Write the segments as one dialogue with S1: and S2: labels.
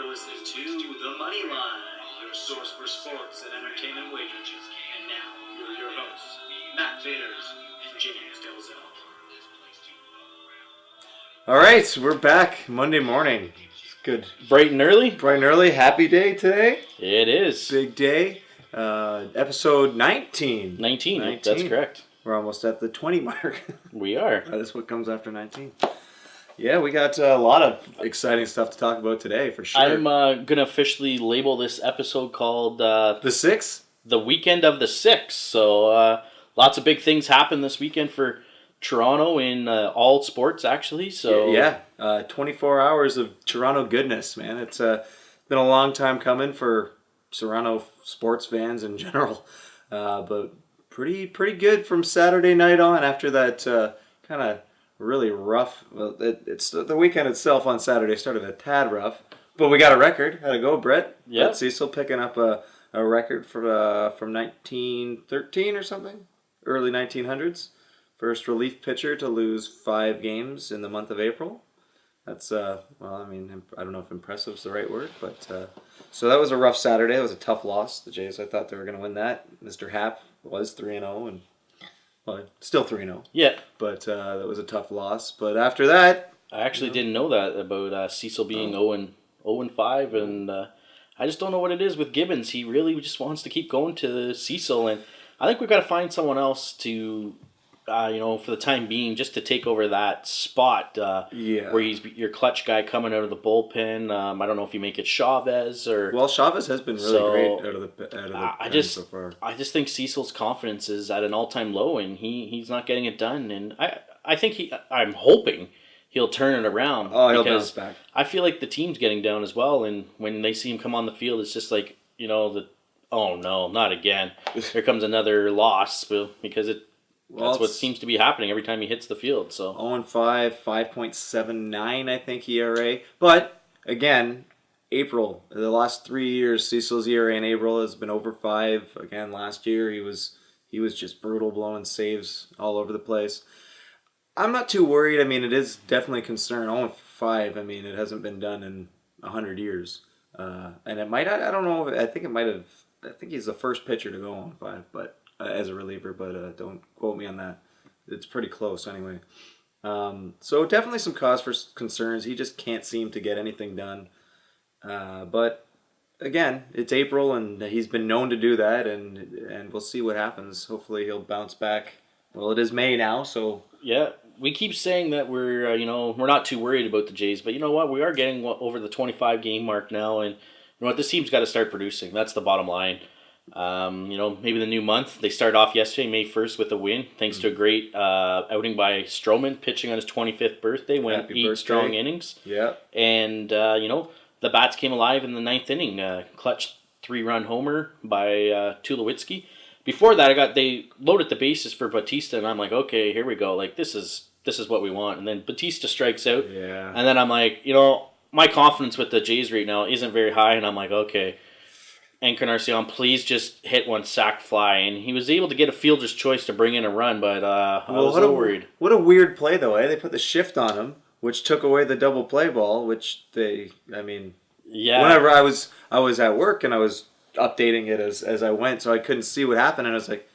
S1: listening to the Moneyline, your source for sports and entertainment wagers. And now, here are your hosts, Matt Faders and James Delzell.
S2: All right, we're back Monday morning. It's good.
S3: Bright and early?
S2: Bright and early. Happy day today.
S3: It is.
S2: Big day. Episode 19.
S3: 19. That's correct.
S2: We're almost at the 20 mark.
S3: We are.
S2: That is what comes after 19. Yeah, we got a lot of exciting stuff to talk about today, for sure.
S3: I'm going to officially label this episode called...
S2: the 6th?
S3: The Weekend of the 6th. So, lots of big things happened this weekend for Toronto in all sports, actually. So
S2: Yeah, 24 hours of Toronto goodness, man. It's been a long time coming for Toronto sports fans in general. But pretty good from Saturday night on after that kind of really rough. Well, it's the weekend itself on Saturday started a tad rough, but we got a record. How'd it go, Brett?
S3: Yeah.
S2: Brett Cecil picking up a record from 1913 or something, early 1900s. First relief pitcher to lose 5 games in the month of April. That's well, I mean, I don't know if impressive is the right word, but so that was a rough Saturday. It was a tough loss. The Jays, I thought they were going to win that. Mr. Happ was 3-0 and. Well, still 3-0.
S3: Yeah.
S2: But that was a tough loss. But after that...
S3: I actually didn't know that about Cecil being 0-5, and I just don't know what it is with Gibbons. He really just wants to keep going to Cecil, and I think we've got to find someone else to, for the time being, just to take over that spot where he's your clutch guy coming out of the bullpen. I don't know if you make it Chavez or...
S2: Well, Chavez has been really great out of the pen so far.
S3: I just think Cecil's confidence is at an all-time low, and he's not getting it done. And I think I'm hoping he'll turn it around.
S2: Oh, he'll bounce back.
S3: I feel like the team's getting down as well, and when they see him come on the field, it's just like, oh no, not again. Here comes another loss, because that's what seems to be happening every time he hits the field. So
S2: 0-5, 5.79, I think, ERA. But, again, April, the last 3 years, Cecil's ERA in April has been over 5. Again, last year, he was just brutal, blowing saves all over the place. I'm not too worried. I mean, it is definitely a concern. 0-5, I mean, it hasn't been done in 100 years. And it might, I don't know, I think he's the first pitcher to go 0-5, but... as a reliever, but don't quote me on that. It's pretty close anyway. So definitely some cause for concerns. He just can't seem to get anything done. But again, it's April, and he's been known to do that, and we'll see what happens. Hopefully he'll bounce back. Well, it is May now, so...
S3: Yeah, we keep saying that we're not too worried about the Jays, but you know what? We are getting over the 25-game mark now, and you know what? This team's got to start producing. That's the bottom line. Maybe the new month. They started off yesterday, May 1st, with a win, thanks to a great outing by Stroman, pitching on his 25th birthday, went 8 strong innings.
S2: Yeah.
S3: And, the bats came alive in the 9th inning, clutch 3-run homer by Tulowitzki. Before that, they loaded the bases for Bautista, and I'm like, okay, here we go. Like, this is what we want. And then Bautista strikes out.
S2: Yeah.
S3: And then I'm like, my confidence with the Jays right now isn't very high, and I'm like, okay, Encarnacion, please just hit one sac fly. And he was able to get a fielder's choice to bring in a run, but I was a little worried.
S2: What a weird play, though, eh? They put the shift on him, which took away the double play ball,
S3: Yeah.
S2: Whenever I was at work and I was updating it as I went, so I couldn't see what happened, and I was like,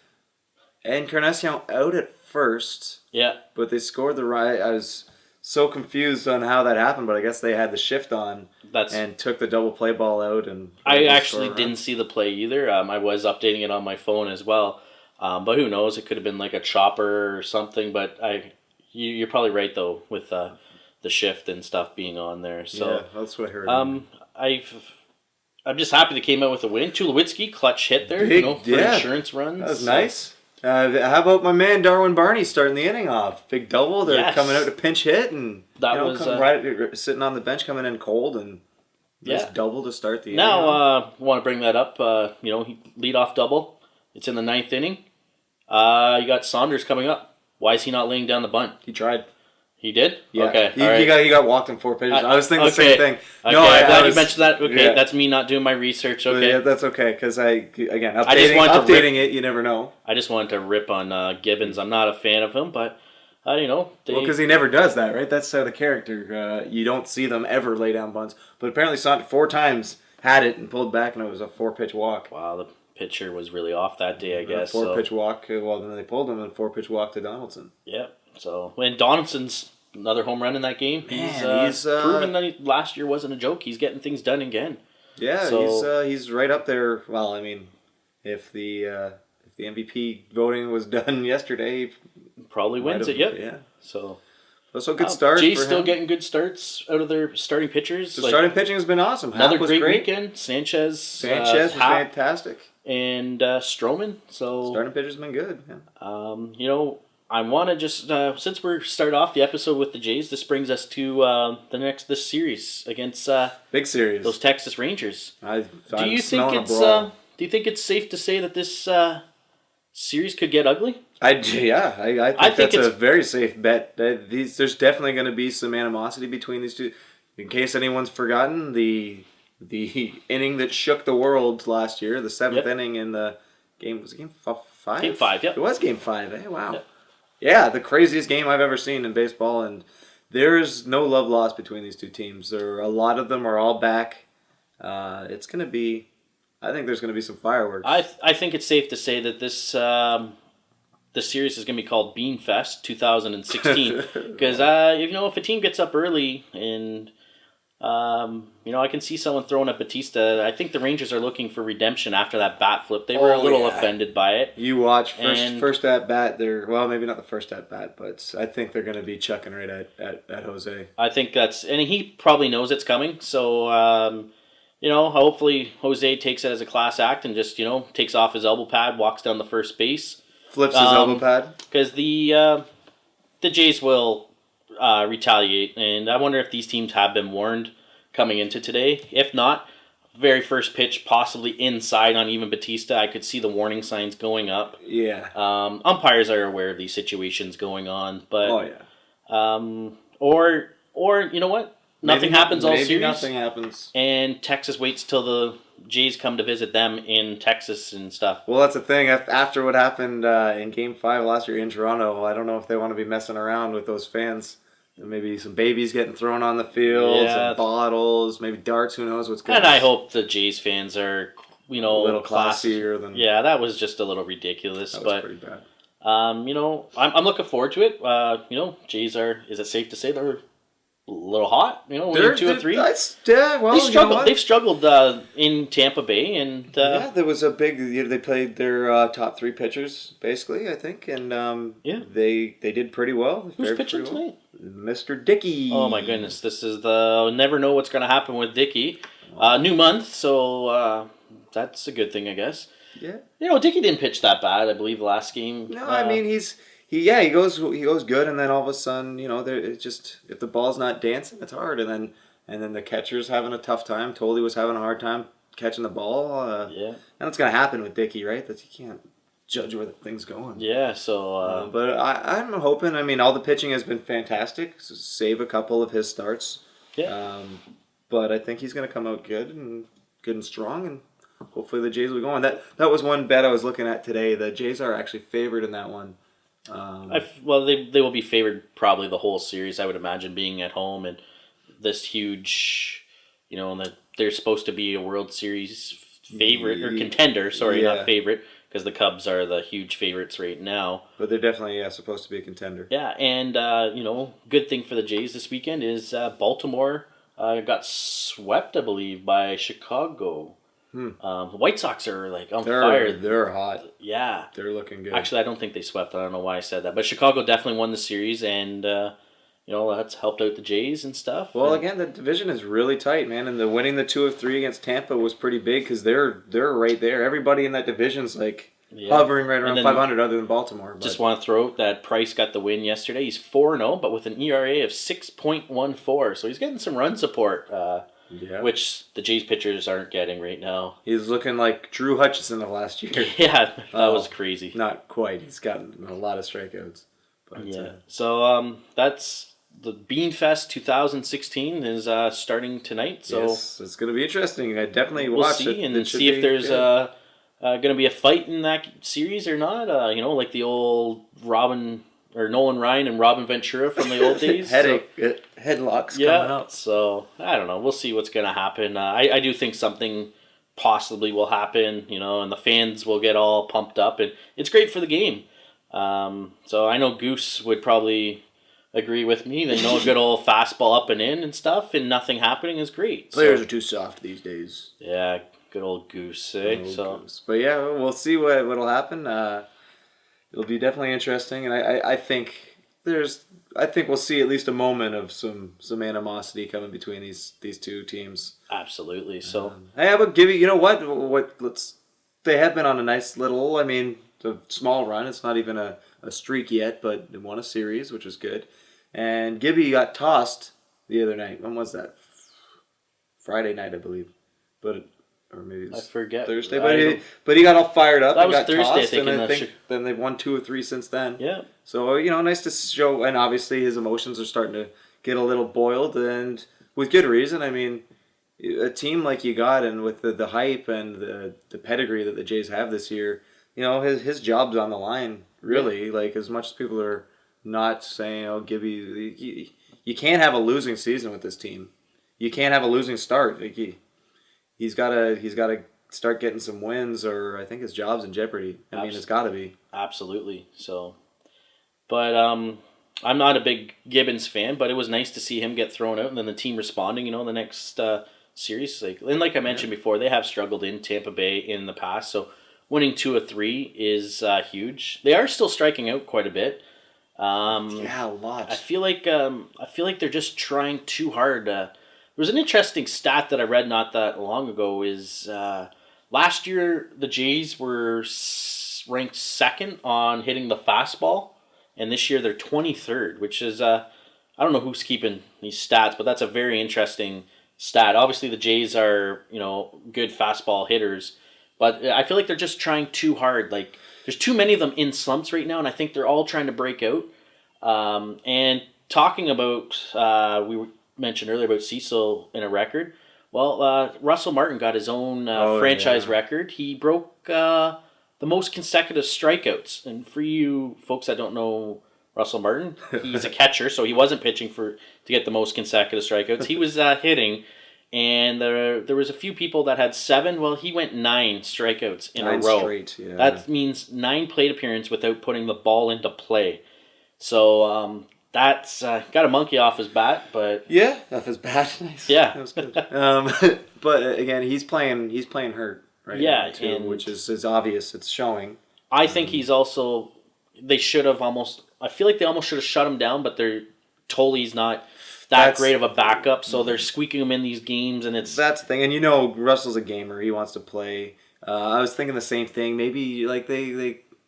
S2: Encarnacion out at first.
S3: Yeah.
S2: But they scored the right. I was so confused on how that happened, but I guess they had the shift on and took the double play ball out. And
S3: I actually didn't see the play either. I was updating it on my phone as well. But who knows? It could have been like a chopper or something. But you're probably right, though, with the shift and stuff being on there. So
S2: yeah, that's what I heard.
S3: I'm just happy they came out with a win. Tulowitzki, clutch hit there, for insurance runs.
S2: That was nice. How about my man Darwin Barney starting the inning off? Big double. They're coming out to pinch hit, and sitting on the bench, coming in cold, and just double to start the inning.
S3: Now, want to bring that up. Lead off double. It's in the 9th inning. You got Saunders coming up. Why is he not laying down the bunt?
S2: He tried.
S3: He did?
S2: Yeah.
S3: Okay.
S2: He got walked in 4 pitches. I was thinking the same thing.
S3: Okay. No, I'm glad you mentioned that. Okay, that's me not doing my research. Okay.
S2: Yeah, that's okay, because updating it, you never know.
S3: I just wanted to rip on Gibbons. I'm not a fan of him, but You know,
S2: Well, because he never does that, right? That's the character. You don't see them ever lay down bunts. But apparently, Saunders 4 times had it and pulled back, and it was a 4-pitch walk.
S3: Wow, the pitcher was really off that day, I guess.
S2: 4-pitch walk. Well, then they pulled him, and 4-pitch walk to Donaldson.
S3: Yeah. So when Donaldson's another home run in that game,
S2: Man,
S3: he's proven that last year wasn't a joke. He's getting things done again.
S2: Yeah, so, he's right up there. Well, I mean, if the MVP voting was done yesterday,
S3: probably wins it. Yep.
S2: Yeah.
S3: So
S2: good start.
S3: Jay's
S2: for
S3: still
S2: him.
S3: Getting good starts out of their starting pitchers.
S2: The starting pitching has been awesome.
S3: Another
S2: Happ was
S3: great weekend. Sanchez
S2: was
S3: Happ,
S2: fantastic.
S3: and Stroman. So
S2: starting pitcher's been good. Yeah.
S3: You know, I want to just since we're start off the episode with the Jays, this brings us to this series against
S2: big series.
S3: Those Texas Rangers.
S2: Do
S3: you think it's safe to say that this series could get ugly?
S2: I think that's a very safe bet. There's definitely going to be some animosity between these two. In case anyone's forgotten, the inning that shook the world last year, the 7th inning in the game, was it game 5?
S3: Game 5, yep.
S2: It was game 5, eh? Wow. Yep. Yeah, the craziest game I've ever seen in baseball, and there's no love lost between these two teams. A lot of them are all back. It's going to be, I think there's going to be some fireworks.
S3: I think it's safe to say that this series is going to be called Bean Fest 2016 because if a team gets up early and I can see someone throwing at Batista. I think the Rangers are looking for redemption after that bat flip. They were a little offended by it.
S2: You watch first at bat. Well, maybe not the first at bat, but I think they're going to be chucking right at Jose.
S3: I think and he probably knows it's coming. So hopefully Jose takes it as a class act and just takes off his elbow pad, walks down the first base.
S2: Flips his elbow pad?
S3: Because the Jays will retaliate, and I wonder if these teams have been warned coming into today. If not, very first pitch, possibly inside on even Batista, I could see the warning signs going up.
S2: Yeah.
S3: Umpires are aware of these situations going on, but or you know what? Nothing happens all series.
S2: Nothing happens.
S3: And Texas waits till the Jays come to visit them in Texas and stuff.
S2: Well, that's the thing. After what happened in Game 5 last year in Toronto, I don't know if they want to be messing around with those fans. Maybe some babies getting thrown on the field, some bottles, maybe darts. Who knows what's going on?
S3: And I hope the Jays fans are, a
S2: little classier than.
S3: Yeah, that was just a little ridiculous.
S2: That was pretty bad.
S3: I'm looking forward to it. Jays is it safe to say they're a little hot, winning 2 or 3. They've struggled in Tampa Bay, and
S2: there was a big. They played their top 3 pitchers basically, I think, and they did pretty well.
S3: Who's pitching tonight?
S2: Mr. Dickey.
S3: Oh my goodness, this is never know what's going to happen with Dickey. New month, so that's a good thing, I guess.
S2: Yeah.
S3: Dickey didn't pitch that bad. I believe last game.
S2: No, I mean he goes good, and then all of a sudden, it's just if the ball's not dancing, it's hard, and then the catcher's having a tough time. Toley was having a hard time catching the ball. And it's gonna happen with Dickey, right? That you can't judge where the thing's going.
S3: Yeah. So,
S2: but I'm hoping. I mean, all the pitching has been fantastic. So save a couple of his starts.
S3: Yeah.
S2: But I think he's gonna come out good and strong, and hopefully the Jays will go on. That was one bet I was looking at today. The Jays are actually favored in that one.
S3: They will be favored probably the whole series, I would imagine, being at home and this huge, that they're supposed to be a World Series favorite or contender. Sorry, not favorite, because the Cubs are the huge favorites right now.
S2: But they're definitely supposed to be a contender.
S3: Yeah, and good thing for the Jays this weekend is Baltimore got swept, I believe, by Chicago. The White Sox are on fire.
S2: They're hot.
S3: Yeah.
S2: They're looking good.
S3: Actually, I don't think they swept. I don't know why I said that. But Chicago definitely won the series, and that's helped out the Jays and stuff.
S2: Well, again, the division is really tight, man. And the winning the 2 of 3 against Tampa was pretty big because they're right there. Everybody in that division's hovering right around 500 other than Baltimore.
S3: Just want to throw out that Price got the win yesterday. He's 4-0, but with an ERA of 6.14. So he's getting some run support. Which the Jays pitchers aren't getting right now.
S2: He's looking like Drew Hutchison of last year.
S3: Yeah, that was crazy.
S2: Not quite. He's gotten a lot of strikeouts. But,
S3: So that's the Bean Fest 2016 is starting tonight. So
S2: yes, it's going to be interesting. I definitely
S3: we'll
S2: watch
S3: see
S2: it.
S3: And see if there's going to be a fight in that series or not. Like the old Robin or Nolan Ryan and Robin Ventura from the old days.
S2: Headlocks coming up.
S3: So I don't know. We'll see what's going to happen. I do think something possibly will happen, and the fans will get all pumped up, and it's great for the game. So I know Goose would probably agree with me. They know a good old fastball up and in and stuff, and nothing happening is great.
S2: Players are too soft these days.
S3: Yeah, good old Goose, eh?
S2: Goose. But yeah, we'll see what'll happen. It'll be definitely interesting, and I think we'll see at least a moment of some animosity coming between these two teams.
S3: Absolutely. So
S2: hey, but Gibby, you know what? They have been on a nice little. I mean, a small run. It's not even a streak yet, but they won a series, which was good. And Gibby got tossed the other night. When was that? Friday night, I believe. Or maybe it was
S3: I forget.
S2: Thursday. But he got all fired up.
S3: That
S2: and
S3: was
S2: got
S3: Thursday,
S2: tossed,
S3: I think.
S2: Then they've won 2 or 3 since then.
S3: Yeah.
S2: So nice to show. And obviously his emotions are starting to get a little boiled, and with good reason. I mean, a team like you got, and with the hype and the pedigree that the Jays have this year, his job's on the line. Really, like as much as people are not saying, "Oh, Gibby," you can't have a losing season with this team. You can't have a losing start. Like he's got to start getting some wins, or I think his job's in jeopardy. I mean, it's got to be.
S3: Absolutely. So, but I'm not a big Gibbons fan, but it was nice to see him get thrown out and then the team responding. The next series, like I mentioned before, they have struggled in Tampa Bay in the past. So winning 2 of 3 is huge. They are still striking out quite a bit.
S2: A lot.
S3: I feel like they're just trying too hard. There was an interesting stat that I read not that long ago. Is last year the Jays were ranked 2nd on hitting the fastball, and this year they're 23rd, which is I don't know who's keeping these stats, but that's a very interesting stat. Obviously the Jays are good fastball hitters, but I feel like they're just trying too hard. Like there's too many of them in slumps right now, and I think they're all trying to break out. And talking about we mentioned earlier about Cecil in a record. Well, Russell Martin got his own franchise record. He broke the most consecutive strikeouts. And for you folks that don't know Russell Martin, he's a catcher, so he wasn't pitching to get the most consecutive strikeouts. He was hitting, and there was a few people that had 7. Well, he went 9 strikeouts in a row.
S2: Straight, yeah.
S3: That means 9 plate appearances without putting the ball into play. So that's got a monkey off his bat, but
S2: yeah, off his bat. Nice.
S3: Yeah,
S2: that was good. But again, he's playing hurt right now too, which is obvious. It's showing.
S3: I think he's also. They should have almost. I feel like they almost should have shut him down, but Toley's not that great of a backup, so they're squeaking him in these games, and
S2: that's the thing. And Russell's a gamer; he wants to play. I was thinking the same thing. Maybe like they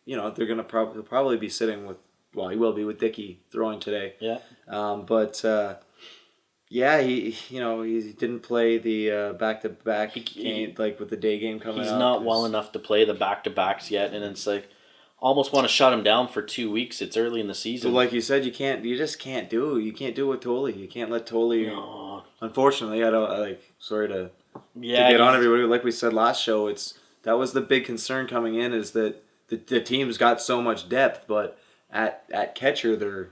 S2: they're gonna probably be sitting with. Well, he will be with Dickey throwing today.
S3: Yeah.
S2: He didn't play the back-to-back game, like with the day game coming up.
S3: He's not well enough to play the back-to-backs yet, and it's like almost want to shut him down for 2 weeks. It's early in the season.
S2: So like you said, you just can't do it. You can't do it with Toley. You can't let Toley. No. Unfortunately, sorry to get on everybody. Like we said last show, that was the big concern coming in is that the team's got so much depth, but at catcher they're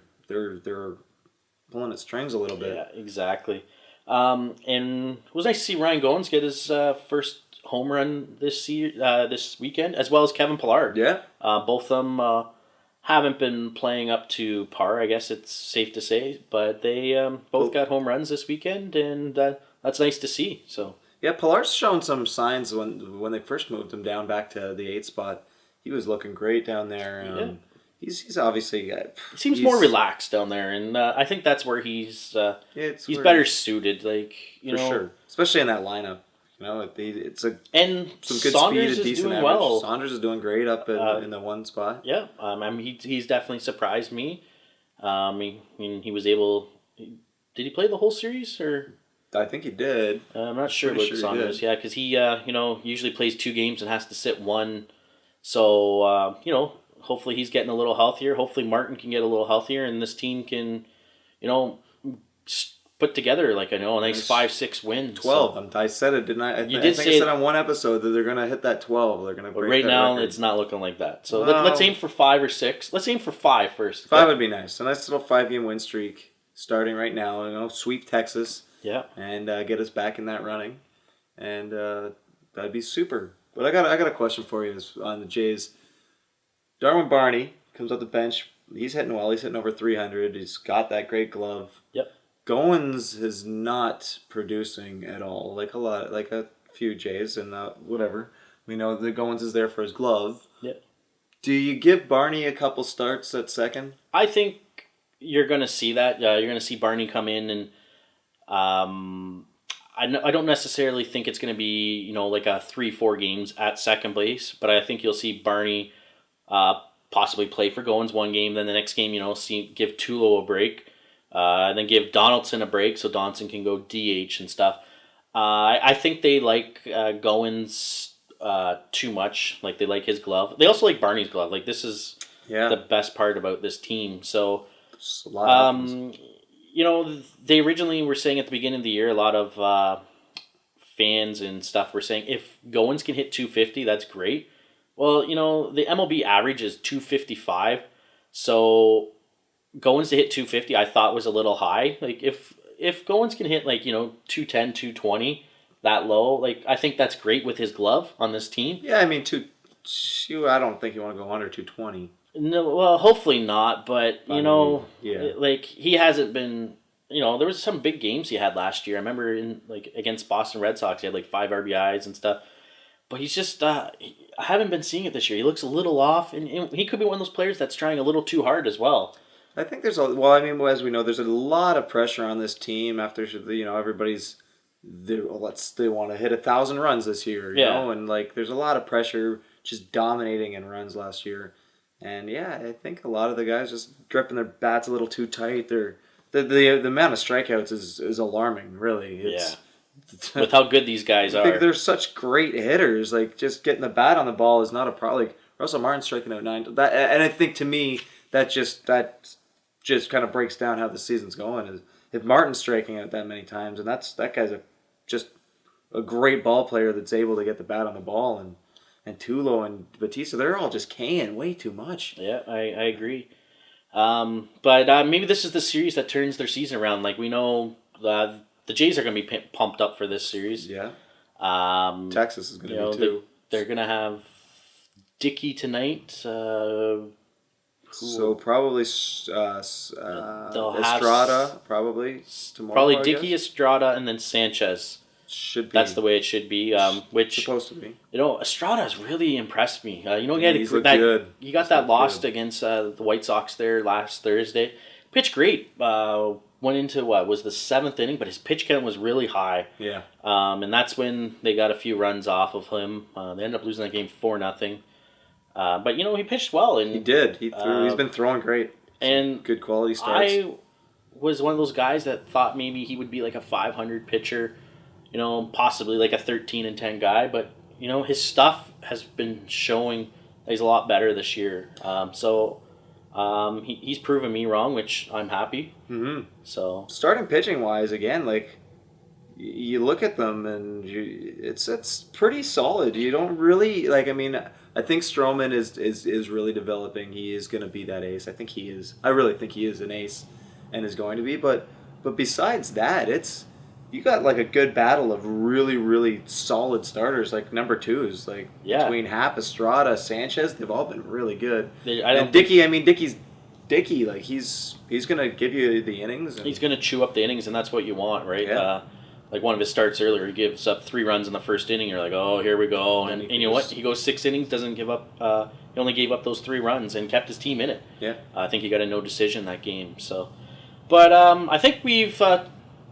S2: pulling at strings a little bit.
S3: Yeah, exactly. And it was nice to see Ryan Goins get his first home run this weekend, as well as Kevin Pillar.
S2: Yeah.
S3: Both of them haven't been playing up to par, I guess it's safe to say, but they both got home runs this weekend, and that's nice to see. So
S2: yeah, Pillar's shown some signs when they first moved him down back to the 8th spot. He was looking great down there. He's obviously.
S3: He seems more relaxed down there, and I think that's where he's better suited. Like for
S2: sure, especially in that lineup. It's some good
S3: Saunders
S2: speed, a decent average.
S3: Well.
S2: Saunders is doing great up in the 1 spot.
S3: Yeah, he's definitely surprised me. He was able. Did he play the whole series or?
S2: I think he did.
S3: I'm not sure about Saunders. Yeah, because he usually plays 2 games and has to sit 1. So hopefully he's getting a little healthier. Hopefully Martin can get a little healthier, and this team can, put together like a nice 5-6 wins.
S2: 12.
S3: So.
S2: I said it, didn't I?
S3: You
S2: I
S3: did
S2: think I said on one episode that they're going to hit that 12. They're going to break
S3: right
S2: that
S3: now,
S2: record.
S3: it's not looking like that. So
S2: Well,
S3: let's aim for 5 or 6. Let's aim for 5 first.
S2: 5 would be nice. A nice little 5-game win streak starting right now. Sweep Texas.
S3: Yeah.
S2: And get us back in that running. And that'd be super. But I got a question for you on the Jays. Darwin Barney comes off the bench. He's hitting well. He's hitting over 300. He's got that great glove.
S3: Yep.
S2: Goins is not producing at all. Like a few Jays and whatever. We know that Goins is there for his glove.
S3: Yep.
S2: Do you give Barney a couple starts at second?
S3: I think you're going to see that. You're going to see Barney come in and I don't necessarily think it's going to be, like a 3-4 games at second base, but I think you'll see Barney possibly play for Goins one game, then the next game, give Tulo a break, then give Donaldson a break so Donaldson can go DH and stuff. I think they like Goins too much. Like, they like his glove. They also like Barney's glove. Like, this is the best part about this team. So,
S2: a lot
S3: they originally were saying at the beginning of the year, a lot of fans and stuff were saying, if Goins can hit 250, that's great. Well, the MLB average is 255, so Goins to hit 250 I thought was a little high. Like, if Goins can hit 210, 220, that low, I think that's great with his glove on this team.
S2: Yeah, I mean, I don't think you want to go under 220.
S3: No, well, hopefully not, but, he hasn't been, there was some big games he had last year. I remember against Boston Red Sox, he had 5 RBIs and stuff. But he's just, I haven't been seeing it this year. He looks a little off, and he could be one of those players that's trying a little too hard as well.
S2: I think as we know, there's a lot of pressure on this team after, everybody's, they want to hit 1,000 runs this year, you know, and there's a lot of pressure just dominating in runs last year. And I think a lot of the guys just gripping their bats a little too tight. The amount of strikeouts is alarming, really. It's,
S3: with how good these guys are.
S2: I think they're such great hitters. Just getting the bat on the ball is not a problem. Russell Martin's striking out 9. And I think to me that just kind of breaks down how the season's going. Is if Martin's striking out that many times, and that guy's just a great ball player that's able to get the bat on the ball, and Tulo and Batista, they're all just K'ing way too much.
S3: Yeah, I agree. But maybe this is the series that turns their season around. We know the Jays are going to be pumped up for this series.
S2: Yeah. Texas is going to be too.
S3: They're going to have Dickey tonight.
S2: So probably Estrada probably tomorrow.
S3: Probably Dickey, Estrada, and then Sanchez.
S2: Should be.
S3: That's the way it should be. Which
S2: supposed to be.
S3: Estrada has really impressed me. He
S2: looked good.
S3: He got that loss against the White Sox there last Thursday. Pitched great. Went into was the 7th inning, but his pitch count was really high.
S2: Yeah.
S3: And that's when they got a few runs off of him. They ended up losing that game 4-0. But he pitched well, and
S2: he did. He threw. He's been throwing great.
S3: And
S2: good quality starts.
S3: I was one of those guys that thought maybe he would be a 500 pitcher, possibly a 13-10 guy. But his stuff has been showing that he's a lot better this year. He's proven me wrong, which I'm happy.
S2: Mm-hmm.
S3: So
S2: starting pitching wise, again, you look at them and it's pretty solid. You don't really I think Stroman is really developing. He is going to be that ace. I think he is. I really think he is an ace, and is going to be. But besides that, you got a good battle of really, really solid starters, number 2s, between Happ, Estrada, Sanchez. They've all been really good. And Dickey's Dickey. He's gonna give you the innings.
S3: He's gonna chew up the innings, and that's what you want, right?
S2: Yeah.
S3: One of his starts earlier, he gives up 3 runs in the first inning. You're like, oh, here we go. And you know what? He goes 6 innings, doesn't give up. He only gave up those 3 runs and kept his team in it.
S2: Yeah.
S3: I think he got a no decision that game. So, but I think we've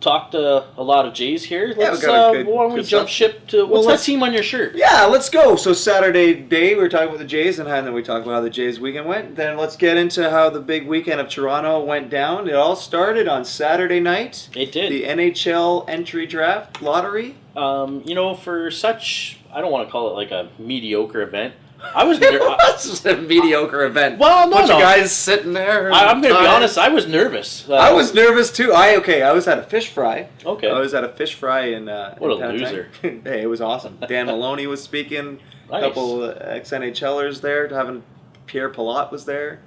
S3: talked a lot of Jays here. Let's, why don't we jump ship to what's that team on your shirt?
S2: Yeah, let's go. So Saturday day, we were talking about the Jays, and then we talked about how the Jays weekend went. Then let's get into how the big weekend of Toronto went down. It all started on Saturday night.
S3: It did.
S2: The NHL entry draft lottery.
S3: For such, I don't want to call it a mediocre event, I was
S2: It was a mediocre event.
S3: Well, no,
S2: Bunch
S3: no.
S2: of guys sitting there.
S3: I'm going to be honest. I was nervous.
S2: I was nervous too. I was at a fish fry.
S3: Okay.
S2: I was at a fish fry in.
S3: What a loser.
S2: Hey, it was awesome. Dan Maloney was speaking.
S3: Nice.
S2: A couple ex-NHLers there. Having Pierre Pilote was there.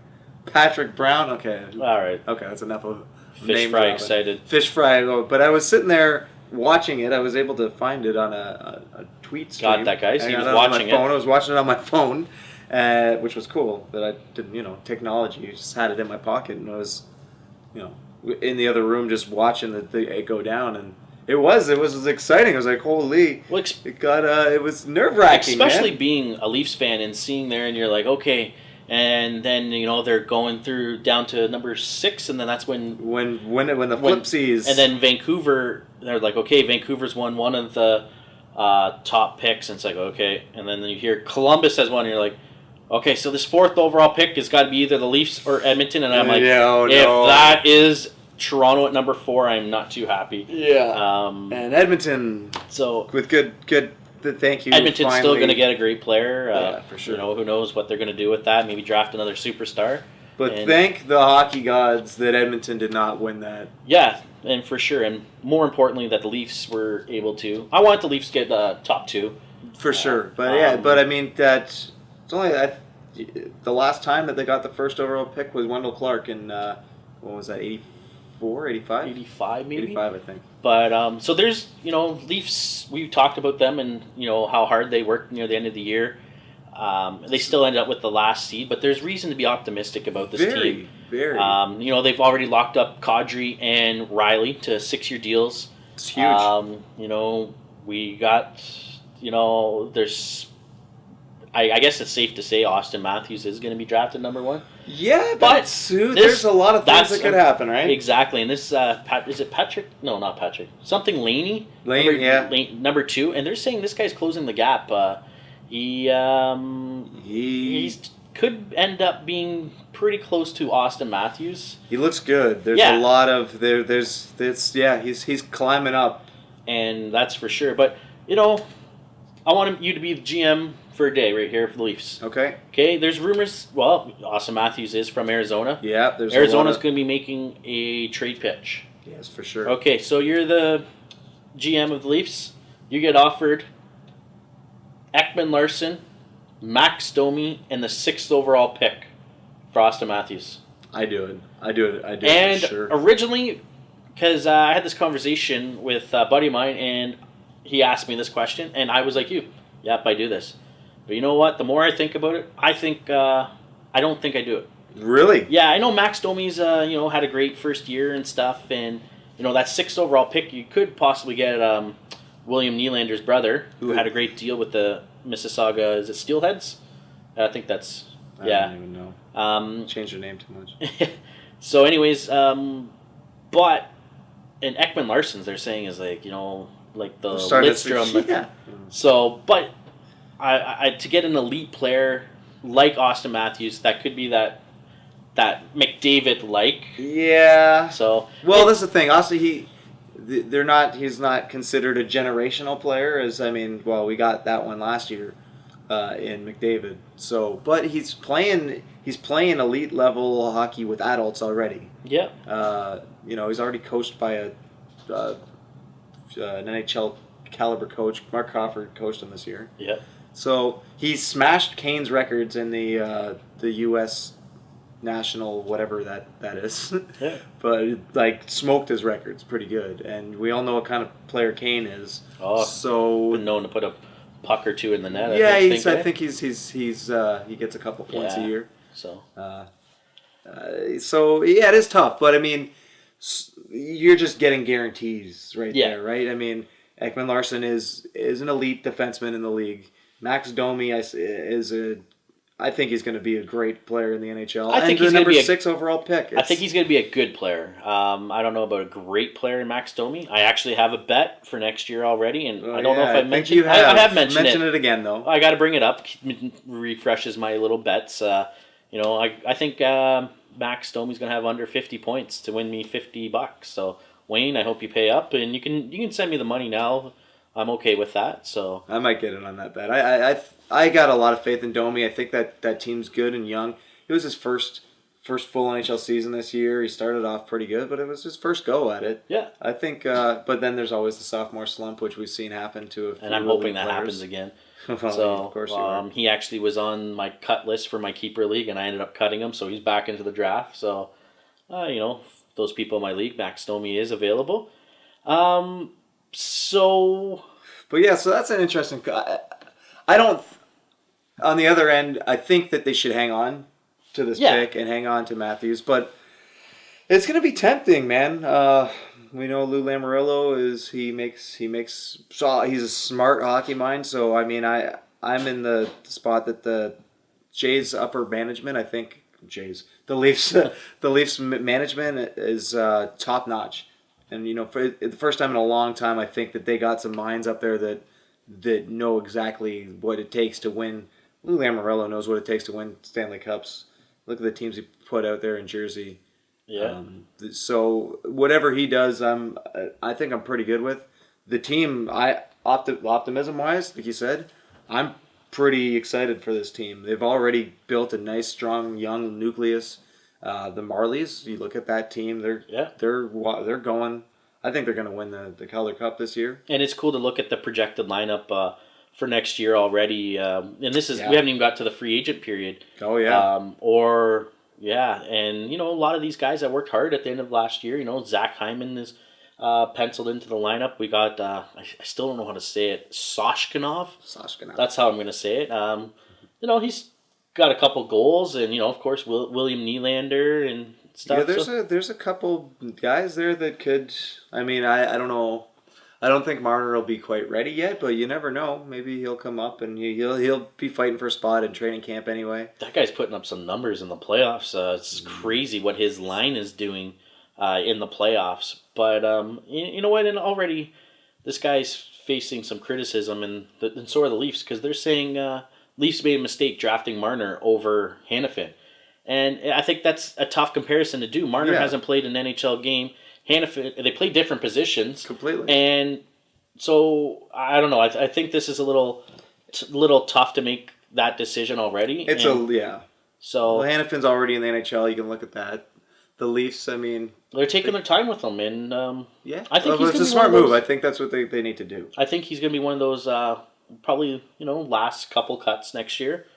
S2: Patrick Brown. Okay.
S3: All right.
S2: Okay, that's enough of
S3: Fish
S2: name
S3: fry
S2: dropping.
S3: excited.
S2: Fish fry. But I was sitting there watching it. I was able to find it on a tweet stream.
S3: Got that, guys.
S2: I
S3: He
S2: got
S3: was
S2: it on
S3: watching
S2: my
S3: it.
S2: phone. I was watching it on my phone, which was cool. That I didn't, technology. Just had it in my pocket, and I was, in the other room just watching it go down, and it was exciting. I was like, holy!
S3: Well,
S2: it was nerve wracking,
S3: especially being a Leafs fan and seeing there, and you're like, okay. And then they're going through down to number 6, and then that's when
S2: the flipsies.
S3: And then Vancouver, they're like, okay, Vancouver's won one of the top picks, and it's like, okay. And then you hear Columbus has one, and you're like, okay, so this 4th overall pick has got to be either the Leafs or Edmonton, and I'm like, if that is Toronto at number 4, I'm not too happy.
S2: Yeah. And Edmonton.
S3: So
S2: with good. Thank you.
S3: Edmonton's
S2: finally.
S3: still going to get a great player.
S2: Yeah, for sure.
S3: Who knows what they're going to do with that? Maybe draft another superstar.
S2: But thank the hockey gods that Edmonton did not win that.
S3: Yeah, and for sure. And more importantly, that the Leafs were able to. I want the Leafs to get top 2.
S2: For sure. But I mean, it's only the last time that they got the first overall pick was Wendell Clark in, what was that, 84, 85?
S3: 85 maybe?
S2: 85, I think.
S3: But, so there's, Leafs, we talked about them and, how hard they worked near the end of the year. They still ended up with the last seed, but there's reason to be optimistic about this team.
S2: Very.
S3: They've already locked up Kadri and Riley to 6-year deals.
S2: It's huge.
S3: We got, there's, I guess it's safe to say Austin Matthews is going to be drafted number 1.
S2: Yeah, but there's a lot of things that could happen, right?
S3: Exactly, and this is it Patrick? No, not Patrick. Something Laney. Number 2, and they're saying this guy's closing the gap. He could end up being pretty close to Austin Matthews.
S2: He looks good. There's a lot of he's climbing up,
S3: and that's for sure. But I want you to be the GM for a day right here for the Leafs.
S2: Okay.
S3: Okay. There's rumors. Well, Austin Matthews is from Arizona.
S2: Yeah.
S3: Arizona's going to be making a trade pitch.
S2: Yes, for sure.
S3: Okay, so you're the GM of the Leafs. You get offered Ekman Larson, Max Domi, and the 6th overall pick for Austin Matthews.
S2: I do it.
S3: And
S2: for sure.
S3: Originally, because I had this conversation with a buddy of mine, and he asked me this question, and I was like you. Yep, I do this. But you know what? The more I think about it, I think I don't think I do it.
S2: Really?
S3: Yeah, I know Max Domi's had a great first year and stuff, and that 6th overall pick, you could possibly get William Nylander's brother, who had a great deal with the Mississauga. Is it Steelheads? I think that's
S2: I don't even know. Changed their name too much.
S3: So, anyways, but and Ekman Larson's they're saying is like like the Lidstrom.
S2: Yeah.
S3: So, but I to get an elite player like Austin Matthews, that could be that McDavid like.
S2: Yeah.
S3: So
S2: that's the thing. Also, he's not considered a generational player. We got that one last year in McDavid. So, but he's playing elite level hockey with adults already.
S3: Yeah.
S2: He's already coached by an NHL caliber coach. Mark Crawford coached him this year.
S3: Yeah.
S2: So he's smashed Kane's records in the U.S. national whatever that is.
S3: Yeah.
S2: But smoked his records pretty good, and we all know what kind of player Kane is.
S3: Oh,
S2: so
S3: been known to put a puck or two in the net.
S2: Yeah, I think he gets a couple points a year.
S3: So.
S2: It is tough, but you're just getting guarantees there, right? Ekman Larsson is an elite defenseman in the league. Max Domi I think he's going to be a great player in the NHL.
S3: I think
S2: he's
S3: going to be
S2: 6 overall pick.
S3: I think he's going to be a good player. I don't know about a great player in Max Domi. I actually have a bet for next year already, and I don't know if I mentioned it. I have mentioned
S2: it again, though.
S3: I got to bring it up. Refreshes my little bets. I think Max Domi's going to have under 50 points to win me $50. So Wayne, I hope you pay up, and you can send me the money now. I'm okay with that. So
S2: I might get in on that bet. I got a lot of faith in Domi. I think that team's good and young. It was his first full NHL season this year. He started off pretty good, but it was his first go at it.
S3: Yeah.
S2: I think, but then there's always the sophomore slump, which we've seen happen to a few
S3: And I'm hoping that
S2: players.
S3: happens again.
S2: Well,
S3: So
S2: of course you are.
S3: he actually was on my cut list for my keeper league, and I ended up cutting him, so he's back into the draft. So, those people in my league, Max Domi is available. So
S2: But yeah, so that's an interesting. I don't. On the other end, I think that they should hang on to this pick and hang on to Matthews, but it's going to be tempting, man. We know Lou Lamoriello he's a smart hockey mind. So I mean, I'm in the spot that the Jays upper management, I think the Leafs management is top notch. And for the first time in a long time, I think that they got some minds up there that know exactly what it takes to win. Lou Lamoriello knows what it takes to win Stanley Cups. Look at the teams he put out there in Jersey.
S3: yeah.
S2: So whatever he does, I think I'm pretty good with the team. Optimism wise, like you said, I'm pretty excited for this team. They've already built a nice, strong, young nucleus. The Marlies, you look at that team. They're going. I think they're going to win the Calder Cup this year.
S3: And it's cool to look at the projected lineup for next year already. And this is we haven't even got to the free agent period.
S2: Oh yeah.
S3: And a lot of these guys that worked hard at the end of last year. Zach Hyman is penciled into the lineup. We got I still don't know how to say it. Soshkinov. That's how I'm going to say it. He's got a couple goals, and of course William Nylander and stuff.
S2: Yeah, there's a couple guys there that could. I mean, I don't know. I don't think Marner will be quite ready yet, but you never know. Maybe he'll come up and he'll be fighting for a spot in training camp anyway.
S3: That guy's putting up some numbers in the playoffs. It's crazy what his line is doing in the playoffs. But you know what? And already this guy's facing some criticism, and so are the Leafs, because they're saying Leafs made a mistake drafting Marner over Hanifin. And I think that's a tough comparison to do. Marner hasn't played an NHL game. Hanifin, they play different positions.
S2: Completely.
S3: And so, I don't know. I think this is a little tough to make that decision already. So
S2: Hanifin's already in the NHL. You can look at that. The Leafs, I mean,
S3: they're taking their time with him, and I think
S2: it's a smart move. I think that's what they need to do.
S3: I think he's going to be one of those probably last couple cuts next year.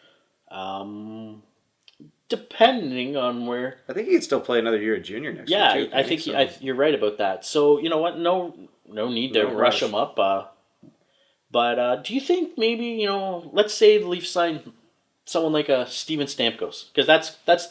S3: Depending on where.
S2: I think he could still play another year at junior next year.
S3: Yeah, I think you're right about that. So you know what? No need to rush him up. But do you think maybe let's say the Leafs sign someone like a Steven Stamkos, because that's
S2: out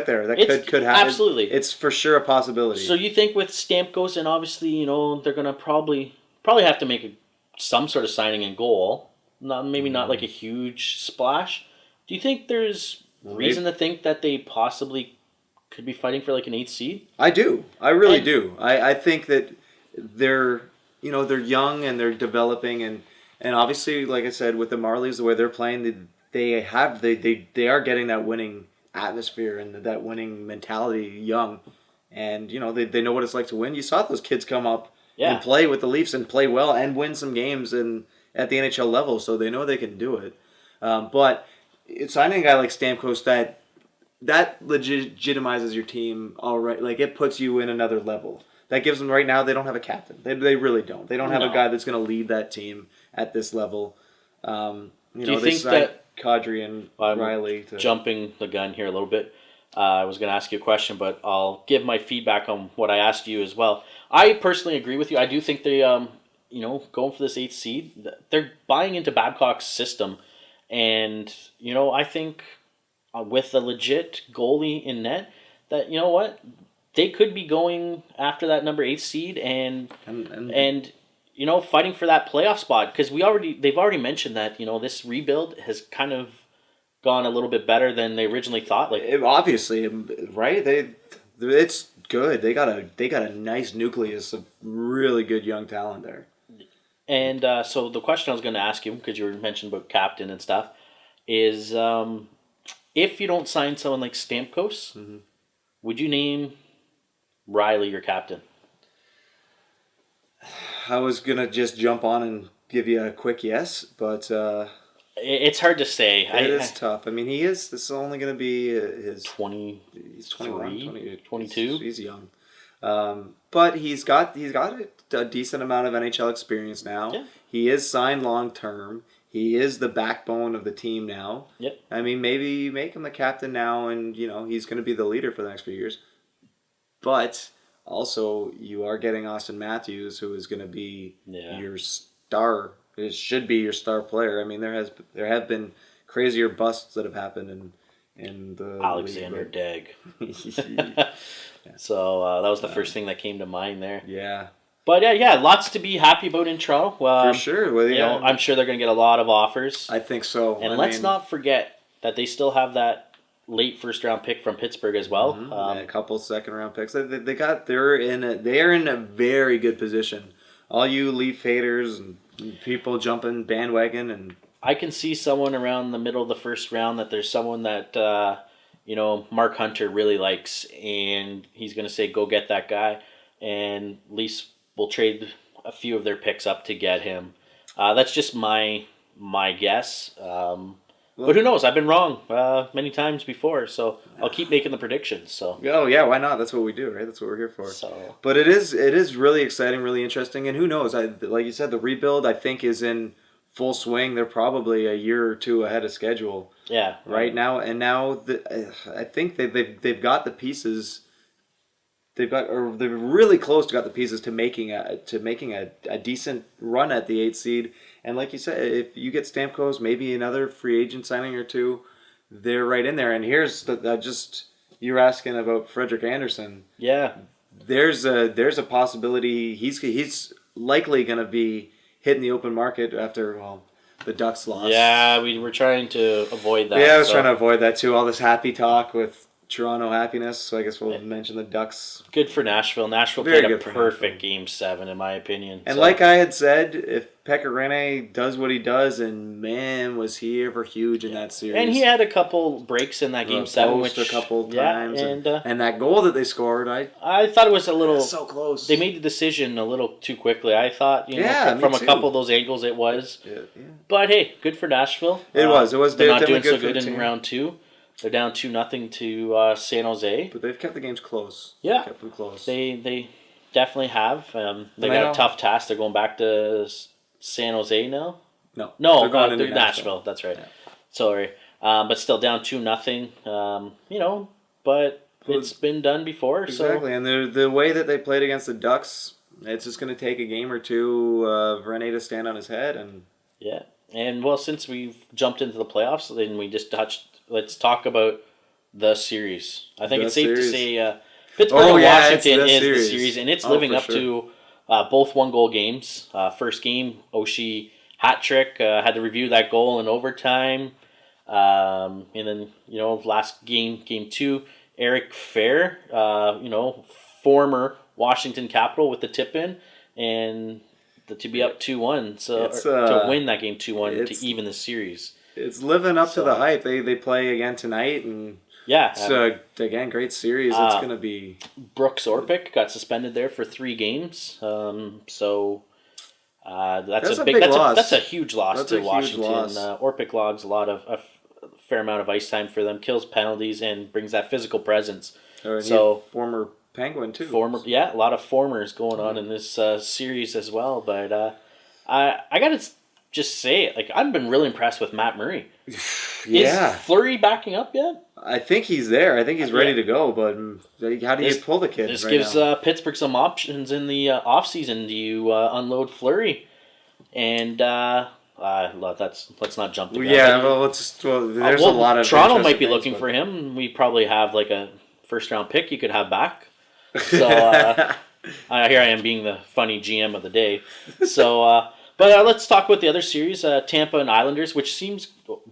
S2: there. That could happen.
S3: Absolutely,
S2: it's for sure a possibility.
S3: So you think with Stamkos, and obviously they're gonna probably have to make some sort of signing and goal. Not like a huge splash. Do you think there's reason to think that they possibly could be fighting for like an 8th seed?
S2: I do. I really do. I think that they're they're young and they're developing, and obviously, like I said, with the Marlies, the way they're playing, they are getting that winning atmosphere and that winning mentality young, and they know what it's like to win. You saw those kids come up and play with the Leafs and play well and win some games at the NHL level, so they know they can do it. But signing a guy like Stamkos, that legitimizes your team all right. Like, it puts you in another level. That gives them, right now, they don't have a captain. They really don't. They don't have a guy that's going to lead that team at this level.
S3: Do you think that
S2: Kadri and Riley?
S3: Jumping the gun here a little bit. I was going to ask you a question, but I'll give my feedback on what I asked you as well. I personally agree with you. I do think they, going for this 8th seed, they're buying into Babcock's system. And, I think with a legit goalie in net, that, they could be going after that number 8 seed and fighting for that playoff spot, because they've already mentioned that this rebuild has kind of gone a little bit better than they originally thought.
S2: Obviously, right? It's good. They got a nice nucleus of really good young talent there.
S3: And so the question I was going to ask you, because you mentioned about captain and stuff, is if you don't sign someone like Stamkos, would you name Riley your captain?
S2: I was going to just jump on and give you a quick yes, but
S3: It's hard to say.
S2: It is tough. I mean, this is only going to be his
S3: 20.
S2: He's 21,
S3: 22.
S2: He's young. But he's got a decent amount of NHL experience now.
S3: Yeah.
S2: He is signed long term. He is the backbone of the team now.
S3: Yep.
S2: I mean, maybe you make him the captain now, and he's going to be the leader for the next few years. But also, you are getting Austin Matthews, who is going to be your star. It should be your star player. I mean, there have been crazier busts that have happened in the
S3: Alexander
S2: league.
S3: Degg.
S2: Yeah.
S3: So that was the first thing that came to mind there.
S2: Yeah.
S3: But lots to be happy about in Toronto.
S2: For sure. Well,
S3: I'm sure they're going to get a lot of offers.
S2: I think so.
S3: And let's not forget that they still have that late first round pick from Pittsburgh as well.
S2: And a couple second round picks. They're in a very good position. All you Leaf haters and people jumping bandwagon, and
S3: I can see someone around the middle of the first round that there's someone that Mark Hunter really likes, and he's going to say go get that guy, and Leafs will trade a few of their picks up to get him. That's just my guess. But who knows? I've been wrong many times before, so I'll keep making the predictions. So
S2: why not? That's what we do, right? That's what we're here for.
S3: So,
S2: but it is really exciting, really interesting, and who knows? Like you said, the rebuild I think is in full swing. They're probably a year or two ahead of schedule.
S3: Yeah.
S2: Right now, and now I think they've got the pieces. They're really close to got the pieces to making a decent run at the 8th seed. And like you said, if you get Stamkos, maybe another free agent signing or two, they're right in there. And here's you're asking about Frederik Andersen.
S3: Yeah.
S2: There's a possibility he's likely going to be hitting the open market after the Ducks lost.
S3: Yeah, we were trying to avoid that.
S2: Yeah, I was trying to avoid that too. All this happy talk with Toronto happiness, so I guess we'll mention the Ducks.
S3: Good for Nashville. Nashville
S2: Very
S3: played a
S2: good for
S3: perfect Game 7, in my opinion.
S2: And like I had said, if Pekka Rinne does what he does, and man, was he ever huge in that series.
S3: And he had a couple breaks in that Game 7.
S2: Which a couple times.
S3: Yeah,
S2: and that goal that they scored,
S3: I thought it was a little...
S2: so close.
S3: They made the decision a little too quickly. I thought, from a couple of those angles it was.
S2: Yeah.
S3: But hey, good for Nashville.
S2: It was.
S3: They're not doing so
S2: good
S3: good in round 2. They're down 2-0 to San Jose.
S2: But they've kept the games close.
S3: Yeah.
S2: Kept them close.
S3: They definitely have. They got a tough task. They're going back to San Jose now?
S2: No.
S3: They're Nashville. That's right. Yeah. Sorry. But still down 2-0. But it's been done before.
S2: Exactly.
S3: So.
S2: And the way that they played against the Ducks, it's just going to take a game or two of Rinne to stand on his head.
S3: Yeah. And, since we've jumped into the playoffs, then we just let's talk about the series. I think it's safe to say Pittsburgh and Washington is the series, and it's living up to both one-goal games. First game, Oshie hat trick, had to review that goal in overtime. And then, last game 2, Eric Fair, former Washington Capital with the tip-in, and to be up 2-1, to win that game 2-1 to even the series.
S2: It's living up to the hype. They play again tonight, and again, great series. It's going to be...
S3: Brooks Orpik got suspended there for 3 games, that's a big loss. That's a huge loss to Washington. Orpik logs a fair amount of ice time for them, kills penalties, and brings that physical presence.
S2: Former Penguin too.
S3: A lot of formers going on in this series as well. But I gotta just say it. I've been really impressed with Matt Murray.
S2: Yeah.
S3: Is Fleury backing up yet?
S2: I think he's there. I think he's ready to go. But how do you pull the kid?
S3: This gives Pittsburgh some options in the offseason. Do you unload Fleury? And let's not jump to that.
S2: There's a lot of
S3: Toronto might be looking for him. We probably have a first-round pick you could have back. So here I am being the funny GM of the day. So, but let's talk about the other series, Tampa and Islanders, which seems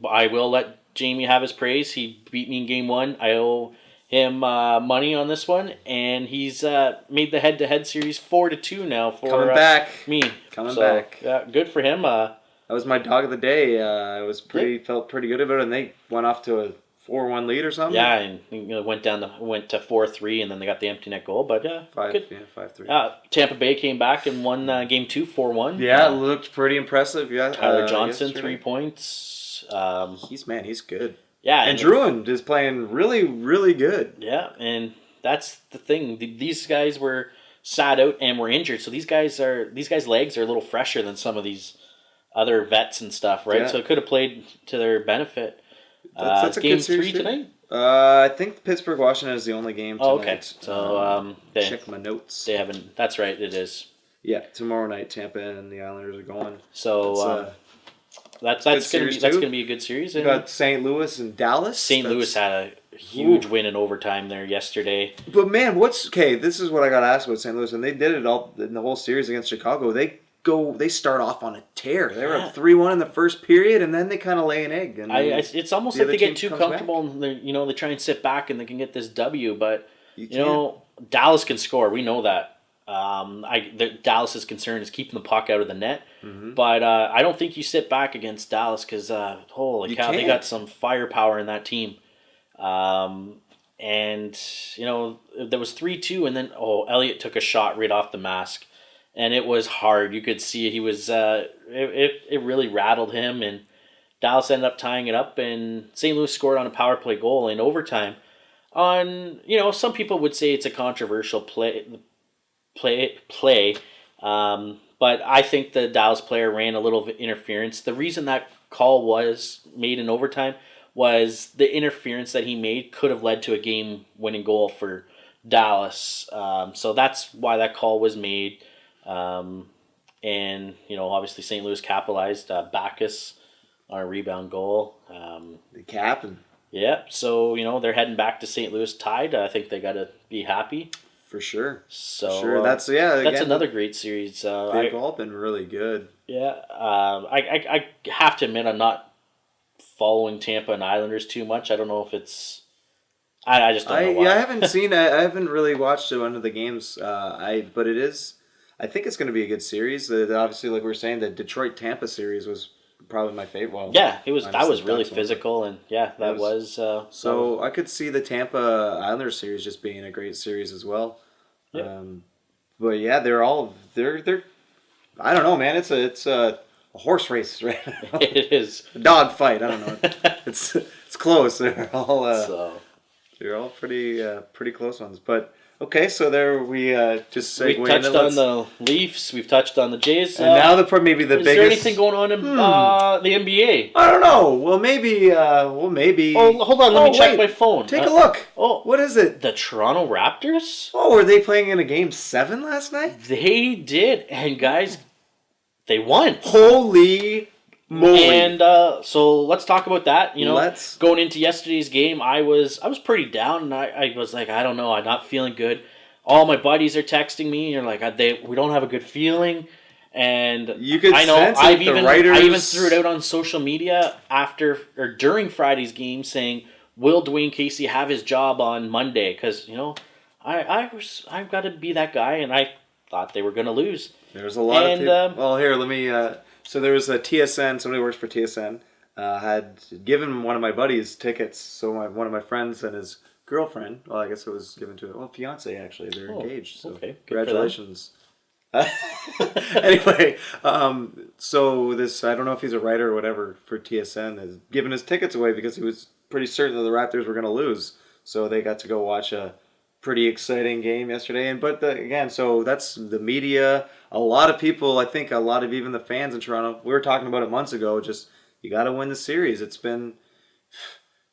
S3: I will let Jamie have his praise. He beat me in Game 1. I owe him money on this one, and he's made the head-to-head series 4-2 now for
S2: coming back.
S3: Me.
S2: Coming back.
S3: Yeah, good for him.
S2: That was my dog of the day. I felt pretty good about it, and they went off to a 4-1 lead or something.
S3: Yeah, and went to 4-3, and then they got the empty net goal. But
S2: 5-3.
S3: Tampa Bay came back and won Game 2 4-1.
S2: Yeah, it looked pretty impressive. Yeah,
S3: Tyler Johnson 3 points. Luis.
S2: He's good.
S3: Yeah,
S2: And Druin is playing really, really good.
S3: Yeah, and that's the thing. These guys were sat out and were injured, so these guys' legs are a little fresher than some of these other vets and stuff, right?
S2: Yeah.
S3: So it could have played to their benefit.
S2: That's a
S3: game
S2: good series
S3: 3 tonight.
S2: I think Pittsburgh Washington is the only game tonight.
S3: Oh, okay. So
S2: check my notes.
S3: They haven't. That's right. It is.
S2: Yeah, tomorrow night Tampa and the Islanders are going.
S3: So that's gonna be a good series.
S2: We got St. Louis and Dallas.
S3: St. Louis had a huge win in overtime there yesterday.
S2: But man, this is what I got asked about St. Louis, and they did it all in the whole series against Chicago. They start off on a tear. They were up 3-1 in the first period, and then they kind of lay an egg. And
S3: it's almost like they get too comfortable, and they try and sit back and they can get this W. But Dallas can score. We know that. Dallas's concern is keeping the puck out of the net. Mm-hmm. But I don't think you sit back against Dallas because holy cow, they got some firepower in that team. And there was 3-2, and then Elliott took a shot right off the mask. And it was hard. You could see he was. It really rattled him, and Dallas ended up tying it up. And St. Louis scored on a power play goal in overtime. Some people would say it's a controversial play. But I think the Dallas player ran a little interference. The reason that call was made in overtime was the interference that he made could have led to a game-winning goal for Dallas. So that's why that call was made. Obviously St. Louis capitalized. Bacchus on a rebound goal.
S2: The captain.
S3: Yeah, so they're heading back to St. Louis tied. I think they got to be happy.
S2: For sure.
S3: So
S2: that's
S3: another great series.
S2: They've all been really good.
S3: Yeah, I have to admit I'm not following Tampa and Islanders too much. I don't know if it's. I just don't know why.
S2: Yeah, I haven't really watched one of the games. But it is. I think it's going to be a good series. Obviously, like we were saying, the Detroit Tampa series was probably my favorite. Well,
S3: yeah, it was. That was really physical, and that was.
S2: So I could see the Tampa Islanders series just being a great series as well.
S3: Yeah.
S2: But yeah, they're. I don't know, man. It's a horse race right now.
S3: It is
S2: a dog fight. I don't know. It's close. They're all. They're all pretty close ones, but. Okay, so there we just segue.
S3: We touched on the Leafs. We've touched on the Jays.
S2: And now maybe the biggest.
S3: Is there anything going on in the NBA?
S2: I don't know. Well, maybe.
S3: Oh, hold on. Let me check my phone.
S2: Take a look.
S3: Oh,
S2: what is it?
S3: The Toronto Raptors.
S2: Oh, were they playing in a Game 7 last night?
S3: They did, and guys, they won.
S2: Holy moly!
S3: And so let's talk about that. Going into yesterday's game, I was pretty down, and I was like, I don't know, I'm not feeling good. All my buddies are texting me, and they're like, we don't have a good feeling. And
S2: you could sense it,
S3: I even threw it out on social media after or during Friday's game, saying, "Will Dwayne Casey have his job on Monday?" Because I've got to be that guy, and I thought they were going to lose.
S2: There's a lot of people. Well, here, let me. So there was a TSN. Somebody who works for TSN had given one of my buddies tickets. So one of my friends and his girlfriend. Well, I guess it was given to fiance actually. They're engaged. So
S3: okay.
S2: Congratulations. Anyway, so this, I don't know if he's a writer or whatever for TSN, has given his tickets away because he was pretty certain that the Raptors were going to lose. So they got to go watch a pretty exciting game yesterday. Again, so that's the media. A lot of people, I think a lot of even the fans in Toronto, we were talking about it months ago, just you got to win the series. It's been